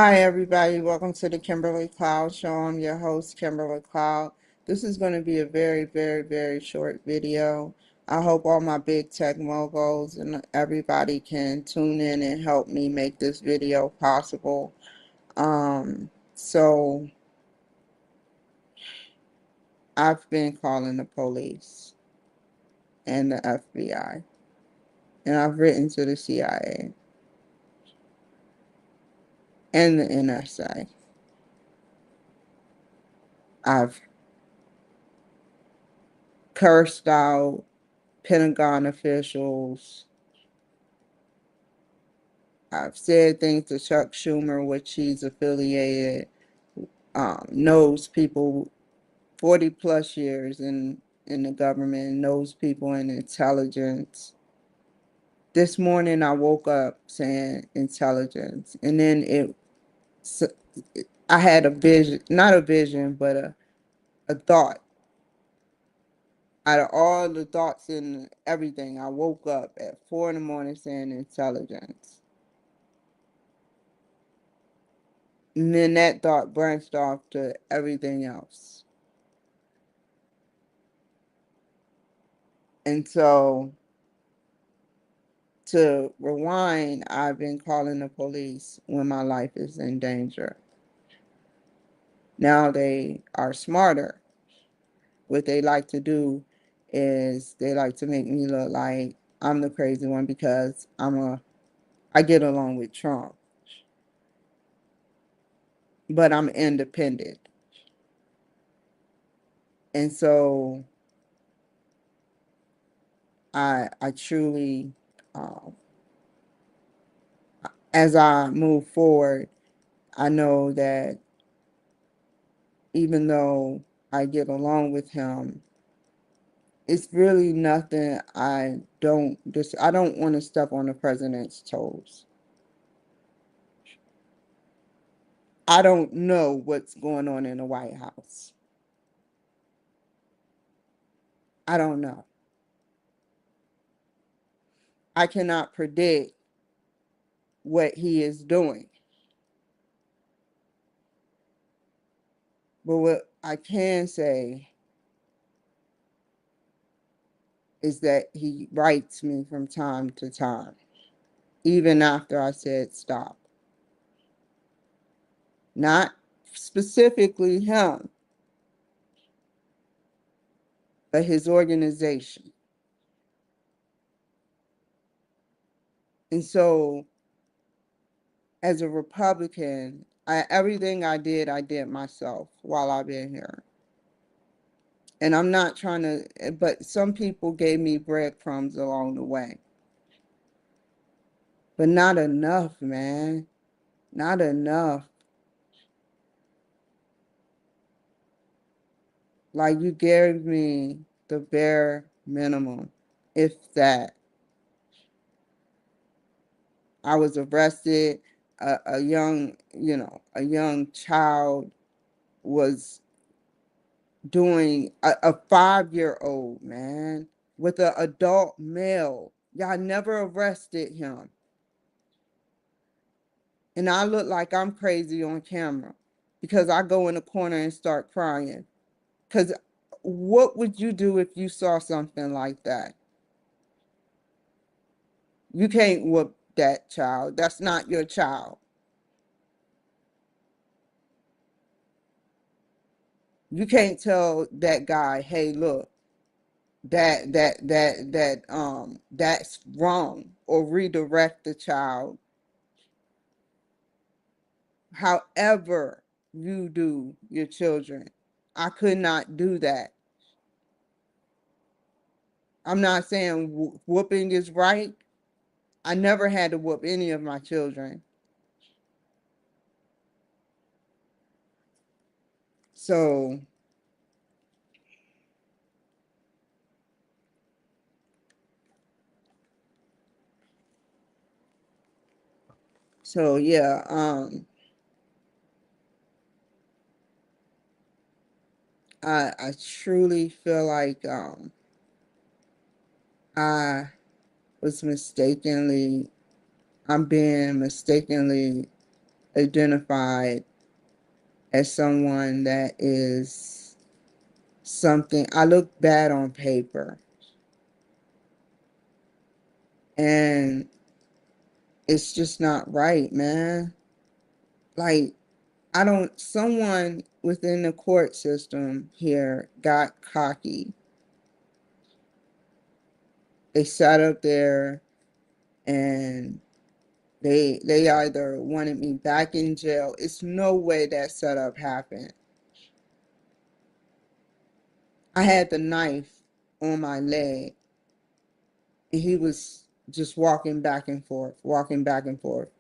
Hi, everybody. Welcome to the Kimberly Cloud Show. I'm your host, Kimberly Cloud. This is going to be a very, very, very short video. I hope all my big tech moguls and everybody can tune in and help me make this video possible. So I've been calling the police and the FBI, and I've written to the CIA and the NSA. I've cursed out Pentagon officials. I've said things to Chuck Schumer, which he's affiliated, knows people 40 plus years in the government, knows people in intelligence. This morning I woke up saying intelligence, and then I had a vision, not a vision, but a thought. Out of all the thoughts and everything, I woke up at 4 in the morning saying intelligence. And then that thought branched off to everything else. And so, to rewind, I've been calling the police when my life is in danger. Now they are smarter. What they like to do is they like to make me look like I'm the crazy one because I get along with Trump, but I'm independent. And so I truly, um, as I move forward, I know that even though I get along with him, it's really nothing. I don't want to step on the president's toes. I don't know what's going on in the White House. I don't know. I cannot predict what he is doing. But what I can say is that he writes me from time to time, even after I said stop. Not specifically him, but his organization. And so, as a Republican, everything I did myself while I've been here. And I'm not trying to, but some people gave me breadcrumbs along the way. But not enough, man. Not enough. Like, you gave me the bare minimum, if that. I was arrested. A young, a young child was doing a 5-year-old, man, with an adult male. Y'all never arrested him. And I look like I'm crazy on camera because I go in the corner and start crying. Because what would you do if you saw something like that? You can't whoop that child. That's not your child. You can't tell that guy, hey, look, that's wrong, or redirect the child. However you do your children, I could not do that. I'm not saying whooping is right. I never had to whoop any of my children. So yeah, I truly feel like I was mistakenly I'm being mistakenly identified as someone that is something. I look bad on paper, and it's just not right, man. Like, I don't, someone within the court system here got cocky. They sat up there and they either wanted me back in jail. It's no way that setup happened. I had the knife on my leg, and he was just walking back and forth, walking back and forth.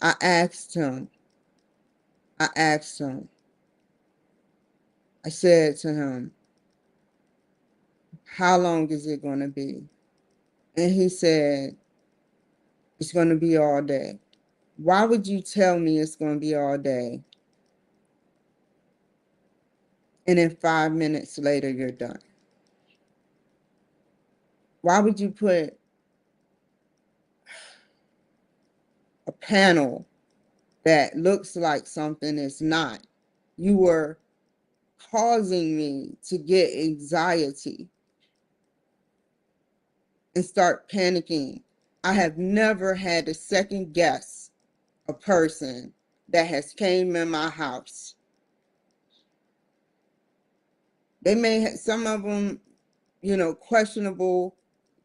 I asked him, I asked him, I said to him, how long is it going to be? And he said, it's going to be all day. Why would you tell me it's going to be all day, and then 5 minutes later you're done? Why would you put a panel that looks like something is not? You were causing me to get anxiety and start panicking. I have never had to second guess a person that has came in my house. They may have, some of them, questionable.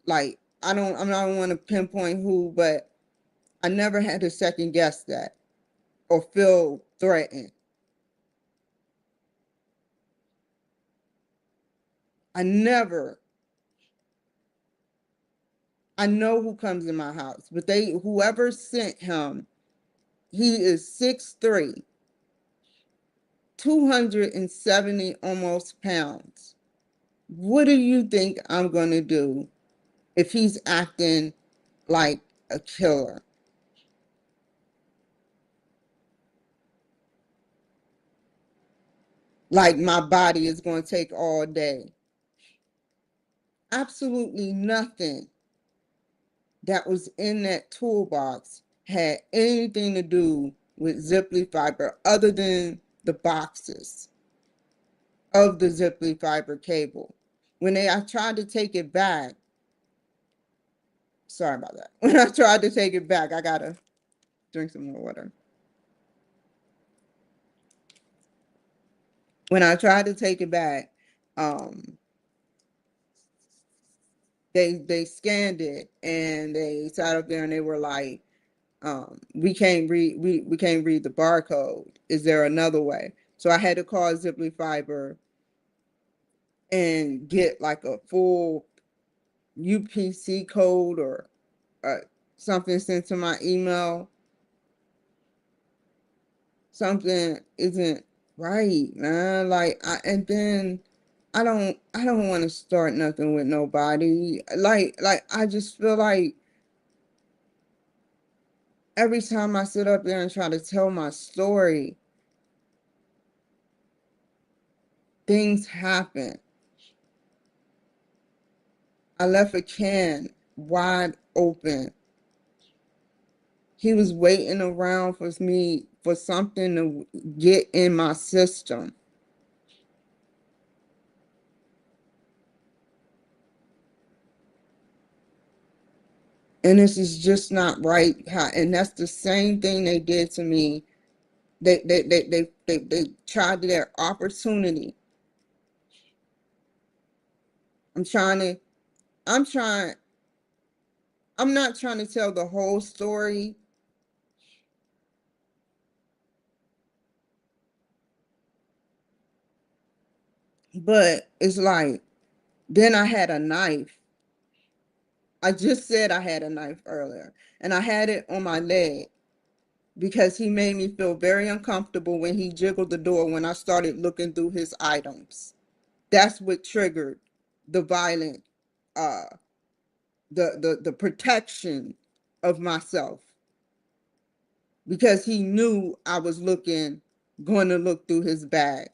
Like, I don't want to pinpoint who, but I never had to second guess that or feel threatened. I never. I know who comes in my house, but whoever sent him, he is 6'3", 270 almost pounds. What do you think I'm going to do if he's acting like a killer? Like my body is going to take all day. Absolutely nothing that was in that toolbox had anything to do with Ziply fiber other than the boxes of the Ziply fiber cable. I tried to take it back, sorry about that. When I tried to take it back, I gotta drink some more water. When I tried to take it back, um, they scanned it and they sat up there and they were like, we can't read the barcode. Is there another way? So I had to call Ziply Fiber and get like a full UPC code or something sent to my email. Something isn't right, man. Like, and then I don't want to start nothing with nobody. Like I just feel like every time I sit up there and try to tell my story, things happen. I left a can wide open. He was waiting around for me for something to get in my system. And this is just not right. And that's the same thing they did to me. They tried their opportunity. I'm trying to, I'm trying, I'm not trying to tell the whole story, but it's like, then I had a knife. I just said I had a knife earlier, and I had it on my leg because he made me feel very uncomfortable when he jiggled the door when I started looking through his items. That's what triggered the violent, uh, the protection of myself, because he knew I was going to look through his bag.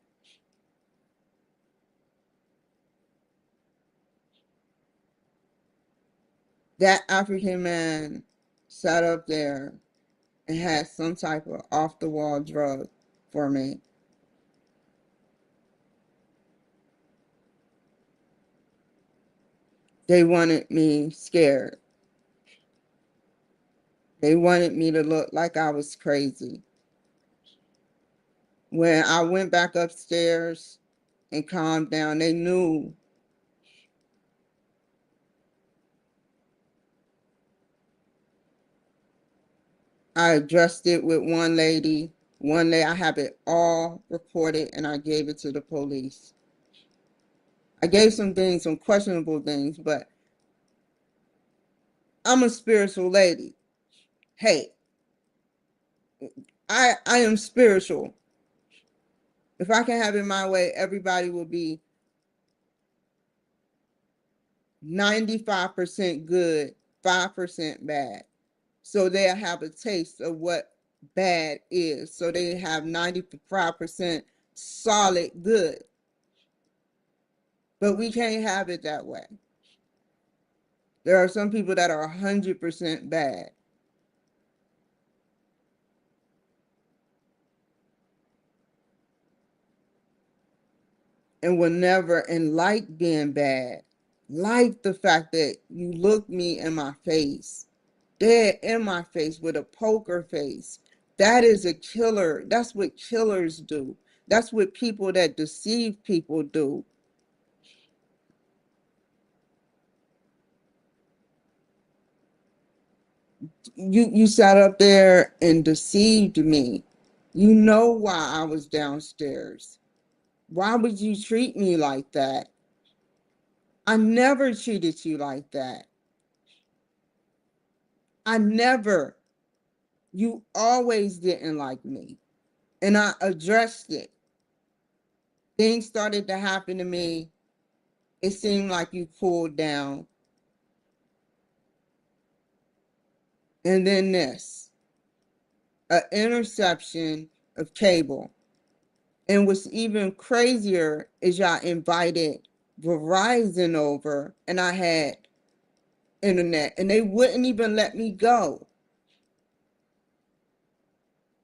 That African man sat up there and had some type of off the wall drug for me. They wanted me scared. They wanted me to look like I was crazy. When I went back upstairs and calmed down, they knew. I addressed it with one lady. One day I have it all recorded and I gave it to the police. I gave some things, some questionable things, but I'm a spiritual lady. Hey, I am spiritual. If I can have it my way, everybody will be 95% good, 5% bad. So they'll have a taste of what bad is. So they have 95% solid good. But we can't have it that way. There are some people that are 100% bad. And will never, and like being bad, like the fact that you look me in my face, dead in my face with a poker face. That is a killer. That's what killers do. That's what people that deceive people do. You sat up there and deceived me. You know why I was downstairs. Why would you treat me like that? I never treated you like that. I never. You always didn't like me. And I addressed it. Things started to happen to me. It seemed like you cooled down. And then this, an interception of cable. And what's even crazier is y'all invited Verizon over and I had internet and they wouldn't even let me go.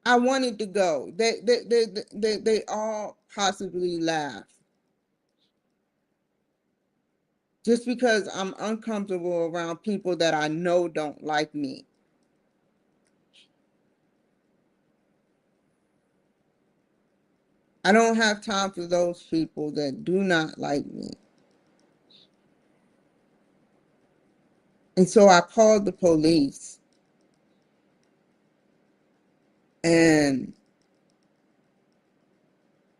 I wanted to go. They all possibly laugh. Just because I'm uncomfortable around people that I know don't like me. I don't have time for those people that do not like me. And so I called the police and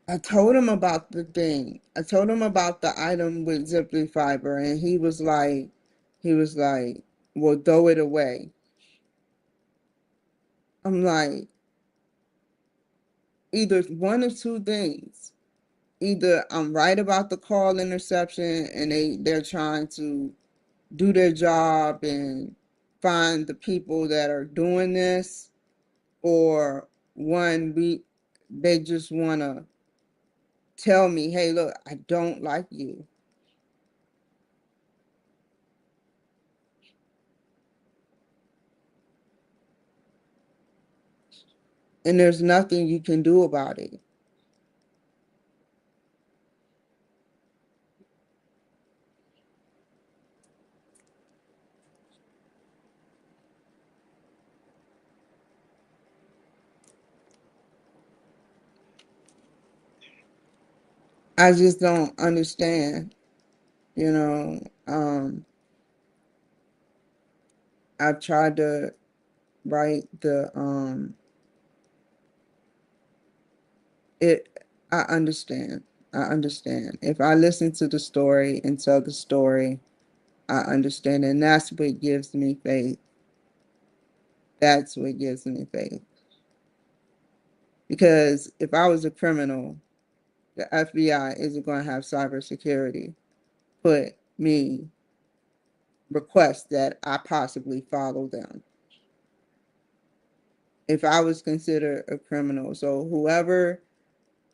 I told him about the thing. I told him about the item with Ziply fiber and he was like, well, throw it away. I'm like, either one of two things. Either I'm right about the call interception and they're trying to do their job and find the people that are doing this, or one, they just want to tell me, hey, look, I don't like you. And there's nothing you can do about it. I just don't understand, you know. I tried to write it. I understand. I understand. If I listen to the story and tell the story, I understand. And that's what gives me faith. That's what gives me faith. Because if I was a criminal, the FBI isn't going to have cybersecurity put me request that I possibly follow them. If I was considered a criminal. So whoever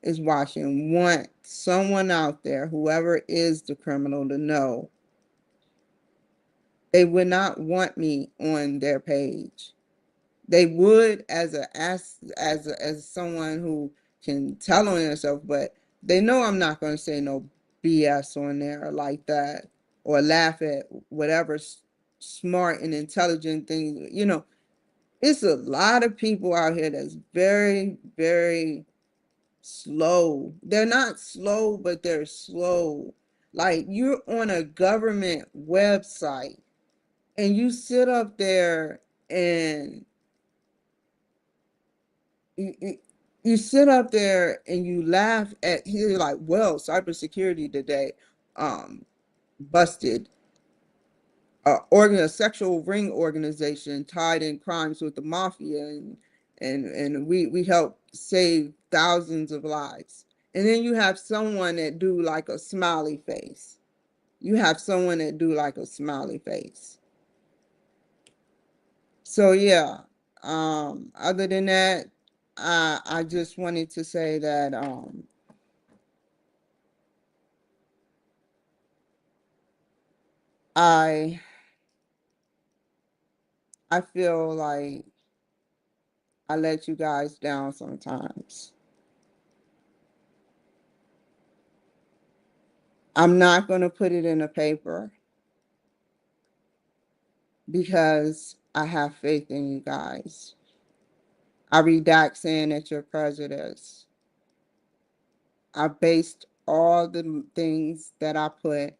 is watching, want someone out there, whoever is the criminal, to know they would not want me on their page. They would as someone who can tell on themselves, but they know I'm not going to say no BS on there like that or laugh at whatever smart and intelligent thing. It's a lot of people out here that's very, very slow. They're not slow, but they're slow. Like you're on a government website and you sit up there and you, you sit up there and you laugh at, you're like, well, cybersecurity today busted a sexual ring organization tied in crimes with the mafia, and we help save thousands of lives. And then you have someone that do like a smiley face. You have someone that do like a smiley face. So yeah, other than that, I just wanted to say that I I feel like I let you guys down sometimes. I'm not going to put it in a paper because I have faith in you guys. I redact saying that you're prejudice. I based all the things that I put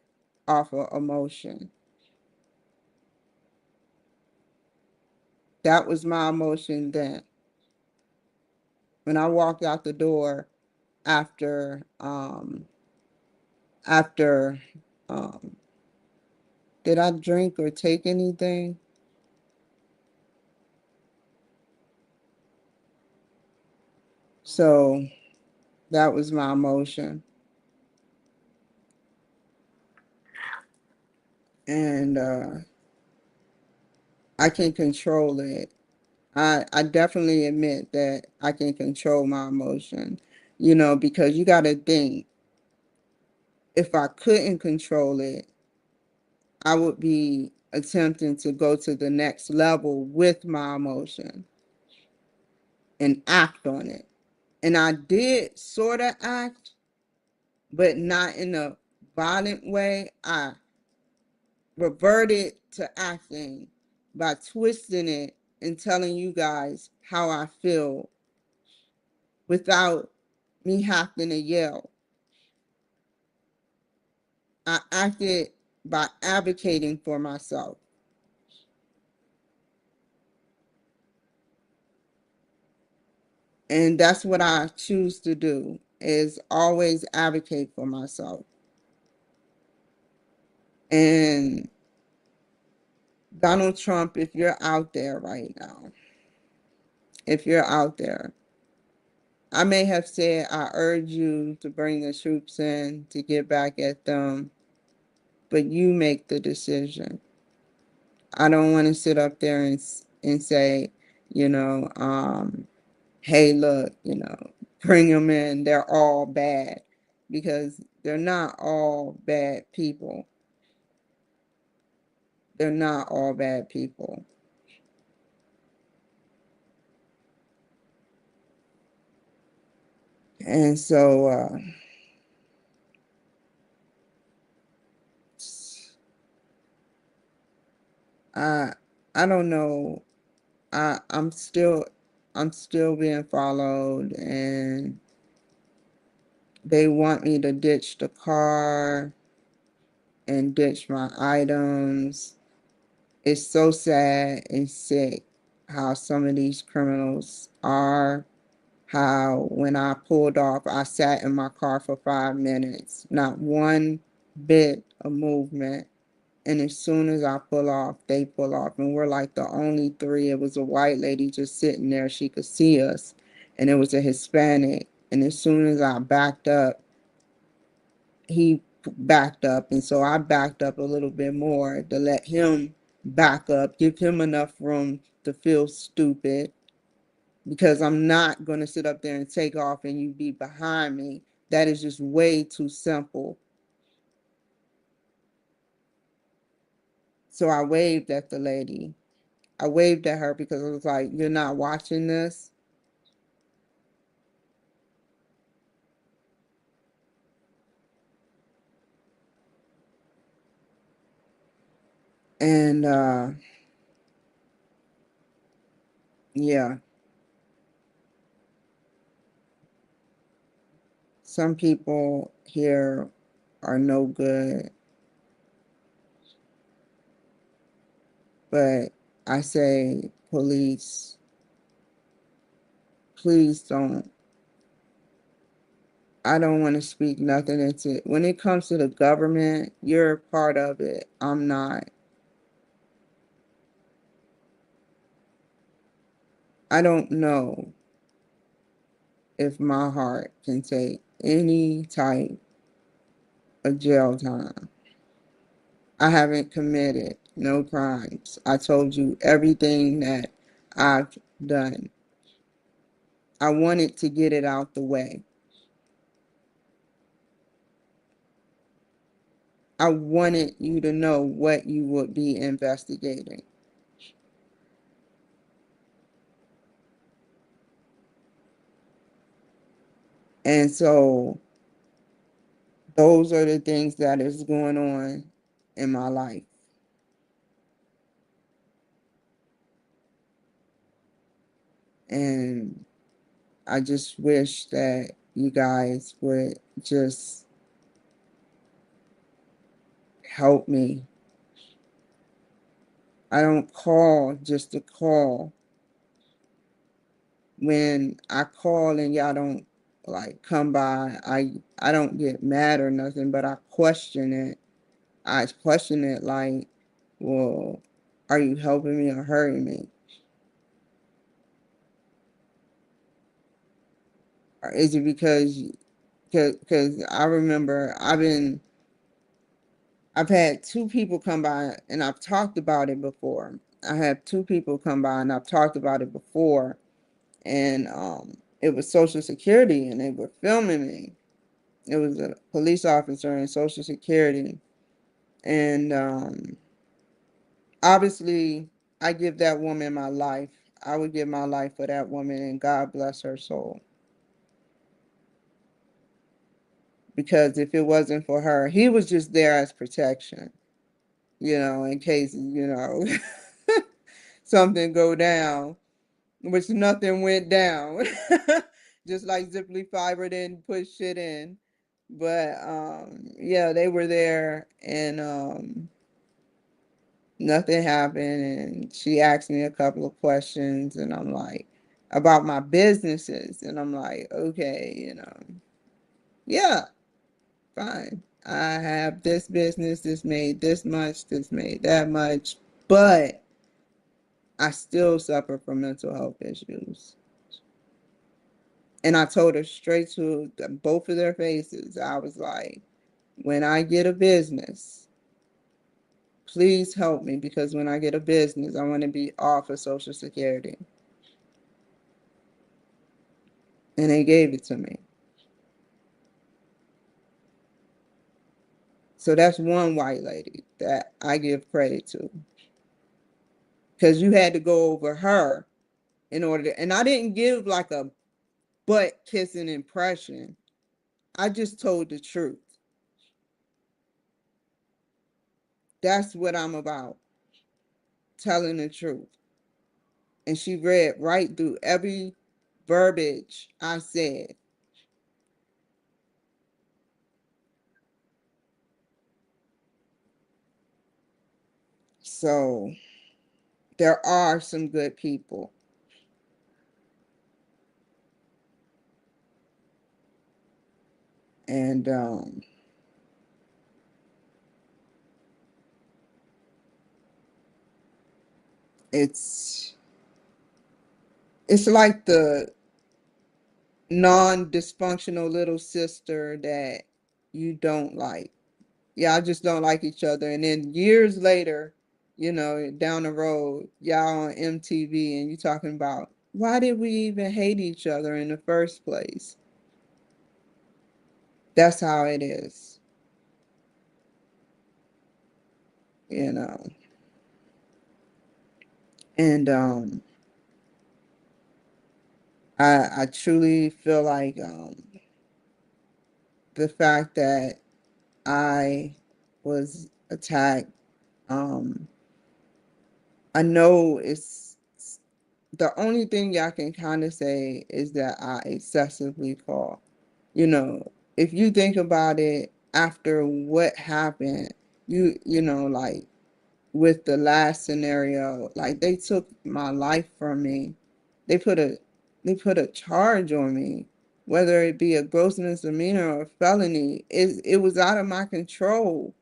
off of emotion. That was my emotion then. When I walked out the door after after um did I drink or take anything? So that was my emotion. And I can control it. I definitely admit that I can control my emotion, because you got to think, if I couldn't control it, I would be attempting to go to the next level with my emotion and act on it. And I did sort of act, but not in a violent way. I reverted to acting by twisting it and telling you guys how I feel without me having to yell. I acted by advocating for myself. And that's what I choose to do, is always advocate for myself. And Donald Trump, if you're out there right now, if you're out there, I may have said I urge you to bring the troops in to get back at them, but you make the decision. I don't want to sit up there and say, you know, hey, look, bring them in. They're all bad, because they're not all bad people. They're not all bad people. And so I I don't know. I'm still being followed, and they want me to ditch the car and ditch my items. It's so sad and sick how some of these criminals are. How when I pulled off, I sat in my car for 5 minutes, not one bit of movement. And as soon as I pull off, they pull off. And we're like the only three. It was a white lady just sitting there. She could see us. And it was a Hispanic. And as soon as I backed up, he backed up. And so I backed up a little bit more to let him back up, give him enough room to feel stupid, because I'm not going to sit up there and take off and you be behind me. That is just way too simple. So I waved at the lady, I waved at her because I was like, you're not watching this. And yeah, some people here are no good, but I say, police, please don't. I don't want to speak nothing into it. When it comes to the government, you're a part of it. I'm not. I don't know if my heart can take any type of jail time. I haven't committed no crimes. I told you everything that I've done. I wanted to get it out the way. I wanted you to know what you would be investigating. And so those are the things that is going on in my life. And I just wish that you guys would just help me. I don't call just to call. When I call and y'all don't like come by, I don't get mad or nothing, but I question it. I question it like, well, are you helping me or hurting me? Or is it because I remember I've had two people come by and I've talked about it before. I had two people come by and I've talked about it before, and it was Social Security and they were filming me. It was a police officer in Social Security, and obviously I give that woman my life. I would give my life for that woman, and God bless her soul. Because if it wasn't for her, he was just there as protection, in case, something go down, which nothing went down. Just like Zipley Fiber didn't push shit in. But yeah, they were there, and nothing happened. And she asked me a couple of questions, and I'm like, about my businesses. And I'm like, okay, yeah, fine. I have this business, this made this much, this made that much, but I still suffer from mental health issues. And I told her straight to both of their faces, I was like, when I get a business, please help me, because when I get a business, I want to be off of Social Security. And they gave it to me. So that's one white lady that I give credit to. Because you had to go over her in order to, and I didn't give like a butt kissing impression. I just told the truth. That's what I'm about, telling the truth. And she read right through every verbiage I said. So there are some good people. And it's it's like the non-dysfunctional little sister that you don't like. Y'all just don't like each other. And then years later, down the road, y'all on MTV and you talking about, why did we even hate each other in the first place? That's how it is, you know. And I truly feel like the fact that I was attacked, um, I know it's the only thing I can kind of say is that I excessively fought. You know, if you think about it after what happened, you know, like with the last scenario, like they took my life from me. They put a they put a charge on me, whether it be a gross misdemeanor or a felony. It was out of my control.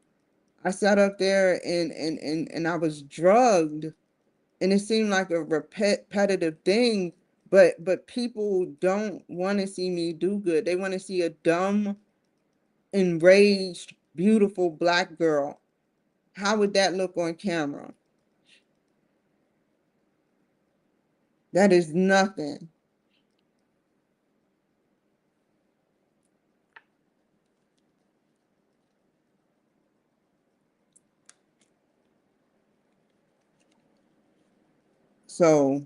I sat up there and I was drugged, and it seemed like a repetitive thing, but people don't want to see me do good. They want to see a dumb, enraged, beautiful black girl. How would that look on camera? That is nothing. So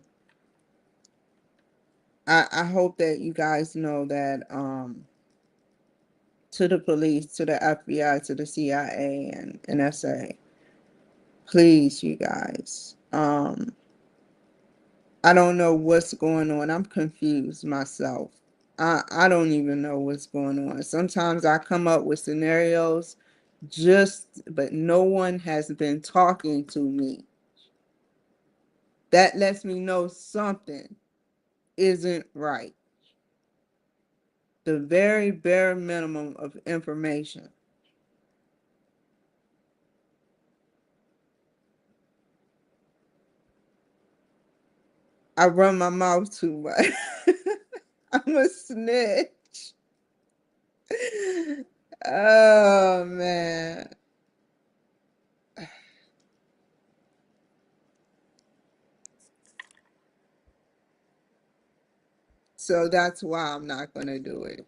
I hope that you guys know that to the police, to the FBI, to the CIA and NSA, please, you guys. I don't know what's going on. I'm confused myself. I don't even know what's going on. Sometimes I come up with scenarios but no one has been talking to me. That lets me know something isn't right. The very bare minimum of information. I run my mouth too much. I'm a snitch. Oh man. So that's why I'm not gonna do it.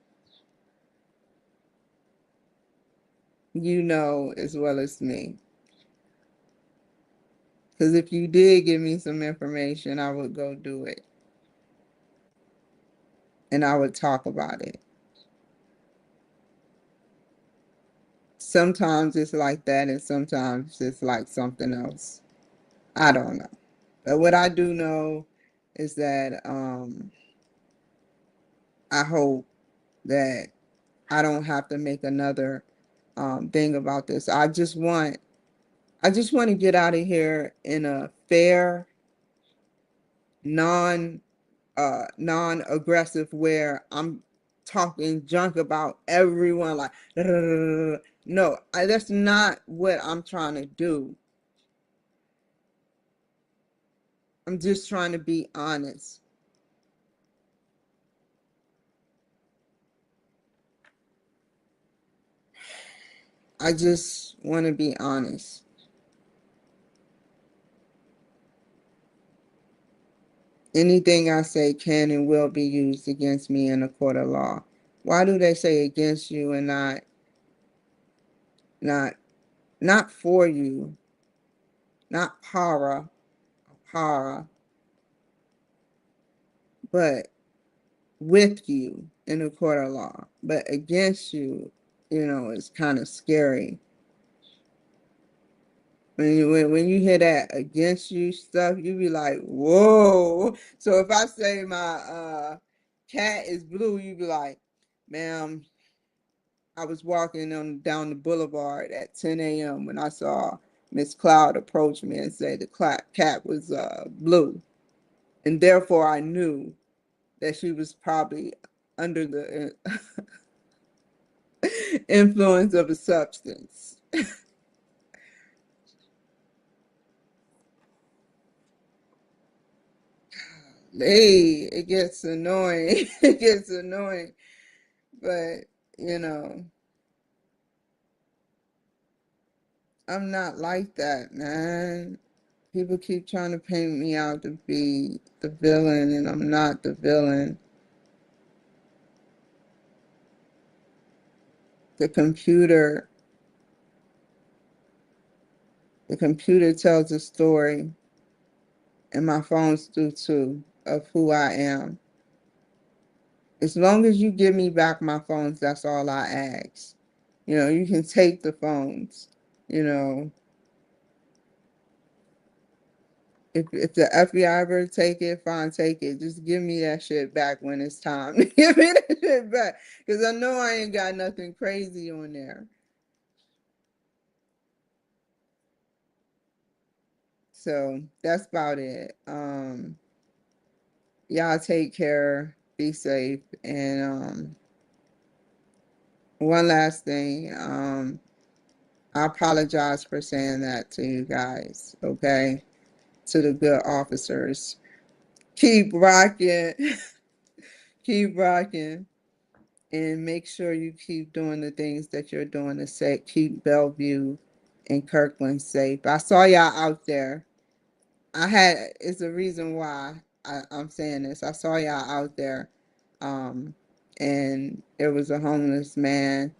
You know as well as me. Because if you did give me some information, I would go do it and I would talk about it. Sometimes it's like that, and sometimes it's like something else. I don't know. But what I do know is that I hope that I don't have to make another thing about this. I just want to get out of here in a fair, non non-aggressive where I'm talking junk about everyone like no, that's not what I'm trying to do. I'm just trying to be honest. I just want to be honest. Anything I say can and will be used against me in a court of law. Why do they say against you and not not for you, not para, but with you in a court of law, but against you, it's kind of scary. When you hear that against you stuff, you be like, whoa. So if I say my cat is blue, you be like, ma'am, I was walking on down the boulevard at 10 a.m. when I saw Miss Cloud approach me and say the cat was blue, and therefore I knew that she was probably under the influence of a substance. Hey, it gets annoying. It gets annoying. But, you know, I'm not like that, man. People keep trying to paint me out to be the villain, and I'm not the villain. The computer, the computer tells a story, And my phones do too, of who I am. As long as you give me back my phones, that's all I ask. You know, you can take the phones. You know, if the FBI ever take it, fine, take it. Just give me that shit back when it's time to give me that shit back. Because I know I ain't got nothing crazy on there. So that's about it. Y'all take care, be safe, and one last thing. I apologize for saying that to you guys, okay? To the good officers. Keep rocking. Keep rocking. And make sure you keep doing the things that you're doing to say, keep Bellevue and Kirkland safe. I saw y'all out there. It's a reason why I'm saying this. I saw y'all out there. And there was a homeless man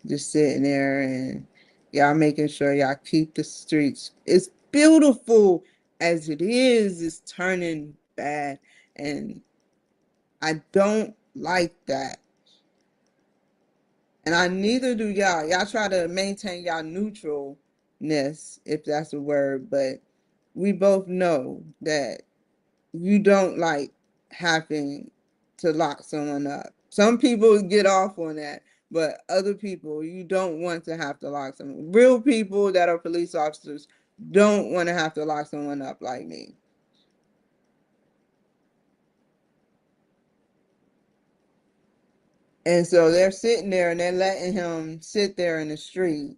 just sitting there, and y'all making sure y'all keep the streets. It's beautiful as it is. It's turning bad, and I don't like that. And I neither do y'all. Y'all try to maintain y'all neutralness, if that's a word, but we both know that you don't like having to lock someone up. Some people get off on that, but other people, you don't want to have to lock someone. Real people that are police officers don't want to have to lock someone up like me. And so they're sitting there and they're letting him sit there in the street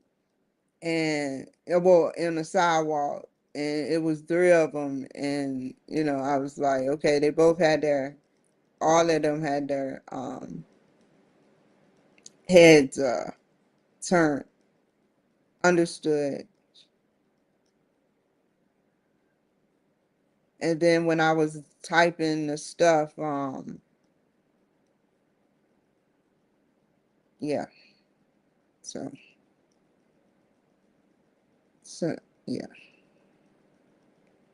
and, well, in the sidewalk. And it was three of them. And, you know, I was like, okay, they both had all of them had their heads turned. Understood. And then when I was typing the stuff, yeah. So, so yeah.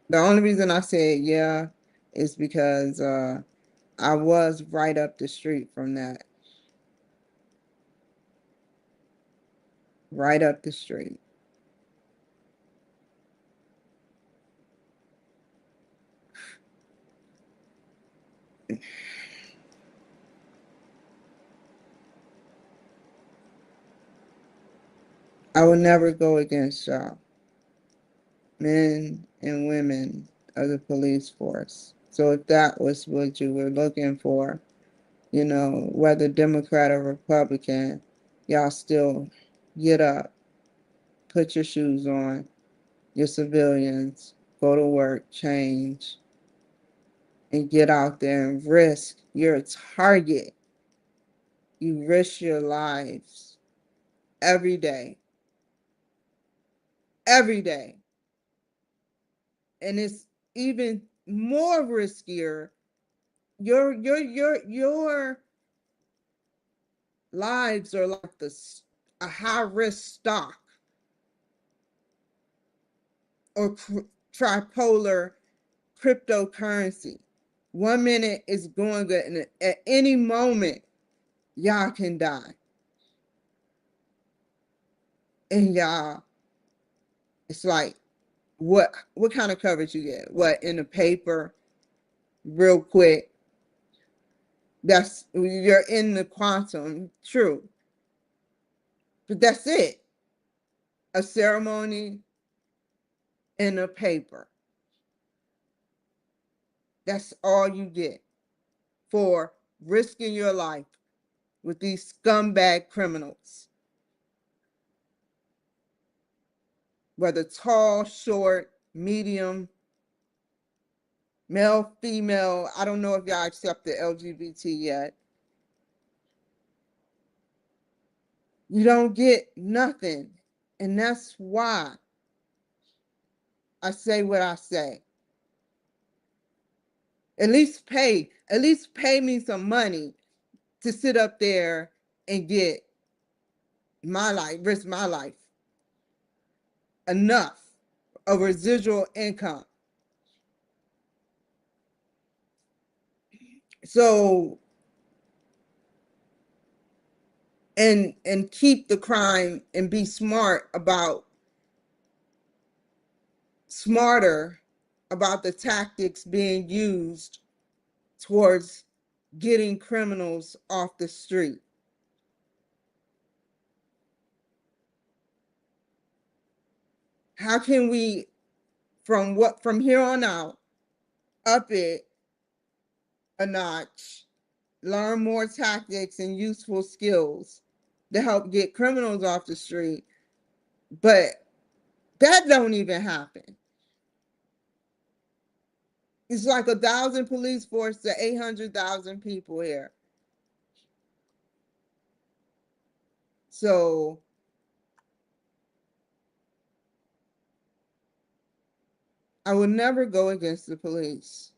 The only reason I said yeah is because I was right up the street from that. Right up the street. I would never go against y'all, men and women of the police force. So if that was what you were looking for, you know, whether Democrat or Republican, y'all still get up, put your shoes on, your civilians, go to work, change, and get out there and risk. You're a target. You risk your lives every day, every day. And it's even more riskier. Your lives are like a high risk stock or tripolar cryptocurrency. 1 minute is going good, and at any moment, y'all can die. And y'all, it's like, what kind of coverage you get? What, in the paper, real quick? That's, you're in the quantum, true. But that's it. A ceremony in a paper. That's all you get for risking your life with these scumbag criminals. Whether tall, short, medium, male, female, I don't know if y'all accept the LGBT yet. You don't get nothing. And that's why I say what I say. At least pay me some money to sit up there and get my life, risk my life. Enough of residual income. So, and keep the crime and be smarter about the tactics being used towards getting criminals off the street. How can we, from here on out, up it a notch, learn more tactics and useful skills to help get criminals off the street? But that don't even happen. It's like 1,000 police force to 800,000 people here. So I would never go against the police.